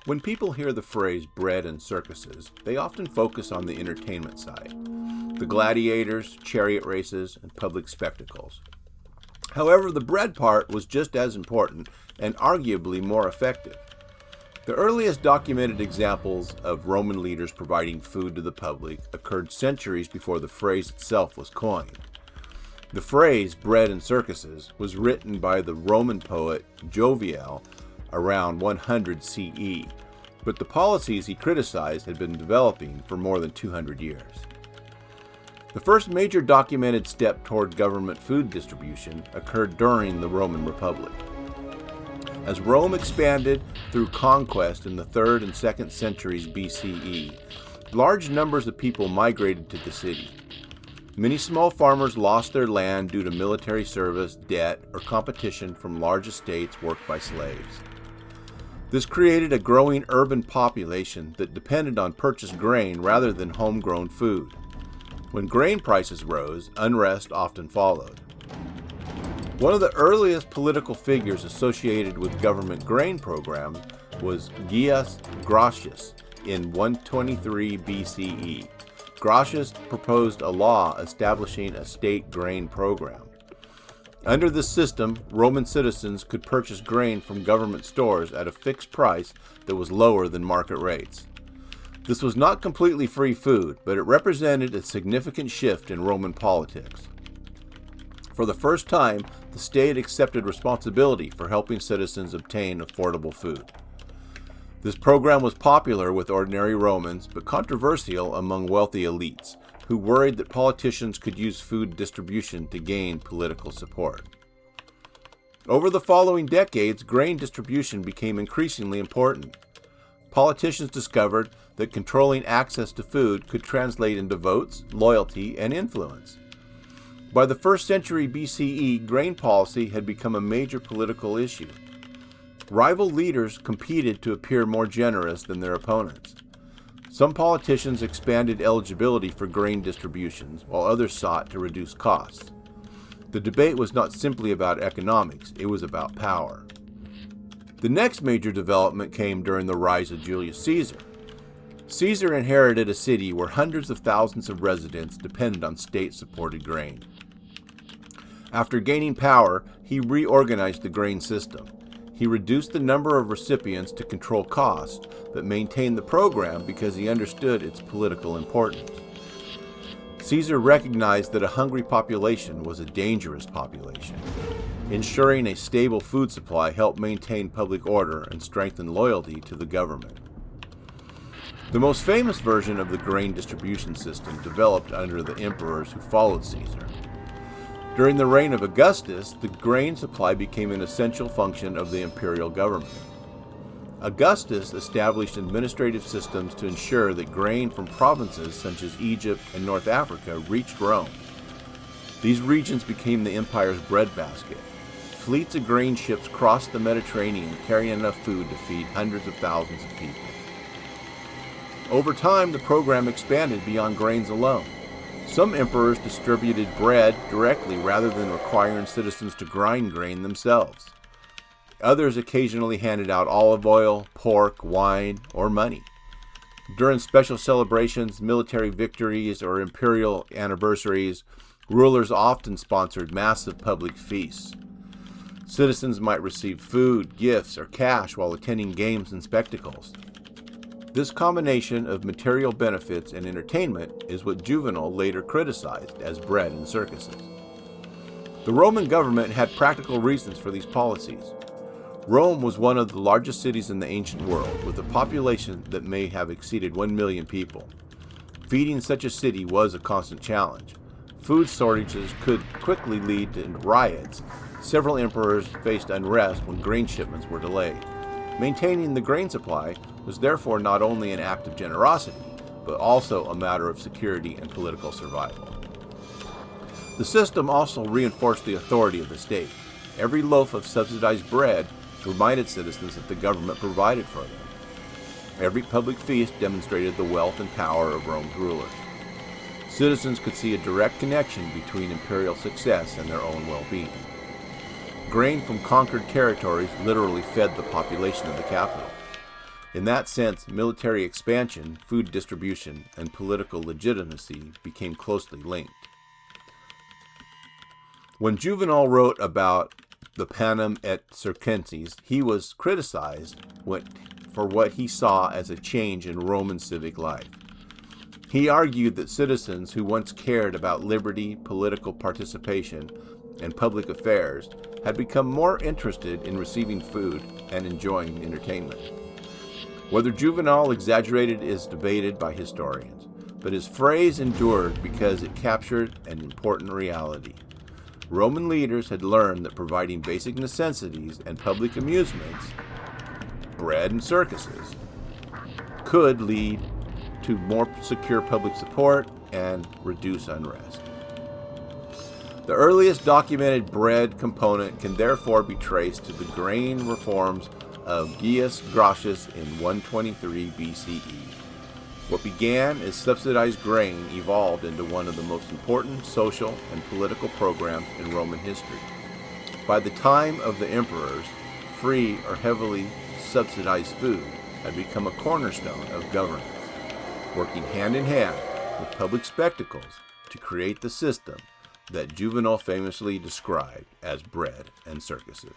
When people hear the phrase bread and circuses, they often focus on the entertainment side, the gladiators, chariot races, and public spectacles. However, the bread part was just as important and arguably more effective. The earliest documented examples of Roman leaders providing food to the public occurred centuries before the phrase itself was coined. The phrase bread and circuses was written by the Roman poet Jovial around 100 CE, but the policies he criticized had been developing for more than 200 years. The first major documented step toward government food distribution occurred during the Roman Republic. As Rome expanded through conquest in the 3rd and 2nd centuries BCE, large numbers of people migrated to the city. Many small farmers lost their land due to military service, debt, or competition from large estates worked by slaves. This created a growing urban population that depended on purchased grain rather than homegrown food. When grain prices rose, unrest often followed. One of the earliest political figures associated with government grain programs was Gaius Gracchus in 123 BCE. Gracchus proposed a law establishing a state grain program. Under this system, Roman citizens could purchase grain from government stores at a fixed price that was lower than market rates. This was not completely free food, but it represented a significant shift in Roman politics. For the first time, the state accepted responsibility for helping citizens obtain affordable food. This program was popular with ordinary Romans, but controversial among wealthy elites, who worried that politicians could use food distribution to gain political support. Over the following decades, grain distribution became increasingly important. Politicians discovered that controlling access to food could translate into votes, loyalty, and influence. By the 1st century BCE, grain policy had become a major political issue. Rival leaders competed to appear more generous than their opponents. Some politicians expanded eligibility for grain distributions, while others sought to reduce costs. The debate was not simply about economics, it was about power. The next major development came during the rise of Julius Caesar. Caesar inherited a city where hundreds of thousands of residents depended on state-supported grain. After gaining power, he reorganized the grain system. He reduced the number of recipients to control costs, but maintained the program because he understood its political importance. Caesar recognized that a hungry population was a dangerous population. Ensuring a stable food supply helped maintain public order and strengthen loyalty to the government. The most famous version of the grain distribution system developed under the emperors who followed Caesar. During the reign of Augustus, the grain supply became an essential function of the imperial government. Augustus established administrative systems to ensure that grain from provinces such as Egypt and North Africa reached Rome. These regions became the empire's breadbasket. Fleets of grain ships crossed the Mediterranean carrying enough food to feed hundreds of thousands of people. Over time, the program expanded beyond grains alone. Some emperors distributed bread directly rather than requiring citizens to grind grain themselves. Others occasionally handed out olive oil, pork, wine, or money. During special celebrations, military victories, or imperial anniversaries, rulers often sponsored massive public feasts. Citizens might receive food, gifts, or cash while attending games and spectacles. This combination of material benefits and entertainment is what Juvenal later criticized as bread and circuses. The Roman government had practical reasons for these policies. Rome was one of the largest cities in the ancient world, with a population that may have exceeded 1 million people. Feeding such a city was a constant challenge. Food shortages could quickly lead to riots. Several emperors faced unrest when grain shipments were delayed. Maintaining the grain supply was therefore not only an act of generosity, but also a matter of security and political survival. The system also reinforced the authority of the state. Every loaf of subsidized bread reminded citizens that the government provided for them. Every public feast demonstrated the wealth and power of Rome's rulers. Citizens could see a direct connection between imperial success and their own well-being. Grain from conquered territories literally fed the population of the capital. In that sense, military expansion, food distribution, and political legitimacy became closely linked. When Juvenal wrote about the Panem et Circenses, he was criticized for what he saw as a change in Roman civic life. He argued that citizens who once cared about liberty, political participation, and public affairs had become more interested in receiving food and enjoying entertainment. Whether Juvenal exaggerated is debated by historians, but his phrase endured because it captured an important reality. Roman leaders had learned that providing basic necessities and public amusements, bread and circuses, could lead to more secure public support and reduce unrest. The earliest documented bread component can therefore be traced to the grain reforms of Gaius Gracchus in 123 BCE. What began as subsidized grain evolved into one of the most important social and political programs in Roman history. By the time of the emperors, free or heavily subsidized food had become a cornerstone of governance, working hand in hand with public spectacles to create the system that Juvenal famously described as bread and circuses.